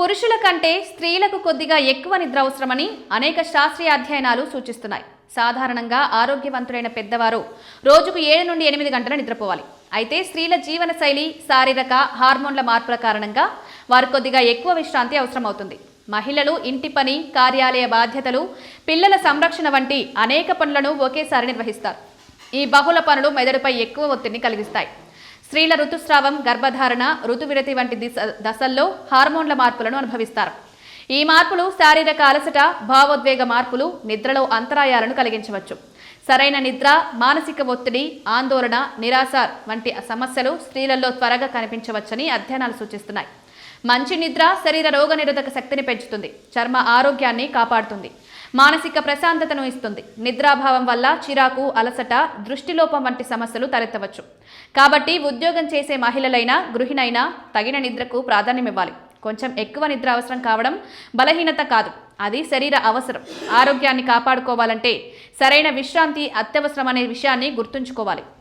పురుషుల కంటే స్త్రీలకు కొద్దిగా ఎక్కువ నిద్ర అవసరమని అనేక శాస్త్రీయ అధ్యయనాలు సూచిస్తున్నాయి. సాధారణంగా ఆరోగ్యవంతులైన పెద్దవారు రోజుకు 7 నుండి 8 గంటల నిద్రపోవాలి. అయితే స్త్రీల జీవనశైలి, శారీరక, హార్మోన్ల మార్పుల కారణంగా వారు కొద్దిగా ఎక్కువ విశ్రాంతి అవసరమవుతుంది. మహిళలు ఇంటి పని, కార్యాలయ బాధ్యతలు, పిల్లల సంరక్షణ వంటి అనేక పనులను ఒకేసారి నిర్వహిస్తారు. ఈ బహుళ పనులు మెదడుపై ఎక్కువ ఒత్తిడిని కలిగిస్తాయి. స్త్రీల ఋతుస్రావం, గర్భధారణ, ఋతువిరతి వంటి దశల్లో హార్మోన్ల మార్పులను అనుభవిస్తారు. ఈ మార్పులు శారీరక అలసట, భావోద్వేగ మార్పులు, నిద్రలో అంతరాయాలను కలిగించవచ్చు. సరైన నిద్ర, మానసిక ఒత్తిడి, ఆందోళన, నిరాశ వంటి సమస్యలు స్త్రీలలో త్వరగా కనిపించవచ్చని అధ్యయనాలు సూచిస్తున్నాయి. మంచి నిద్ర శరీర రోగనిరోధక శక్తిని పెంచుతుంది, చర్మ ఆరోగ్యాన్ని కాపాడుతుంది, మానసిక ప్రశాంతతను ఇస్తుంది. నిద్రాభావం వల్ల చిరాకు, అలసట, దృష్టిలోపం వంటి సమస్యలు తలెత్తవచ్చు. కాబట్టి ఉద్యోగం చేసే మహిళలైనా, గృహిణైనా తగిన నిద్రకు ప్రాధాన్యమివ్వాలి. కొంచెం ఎక్కువ నిద్ర అవసరం కావడం బలహీనత కాదు, అది శరీర అవసరం. ఆరోగ్యాన్ని కాపాడుకోవాలంటే సరైన విశ్రాంతి అత్యవసరమనే విషయాన్ని గుర్తుంచుకోవాలి.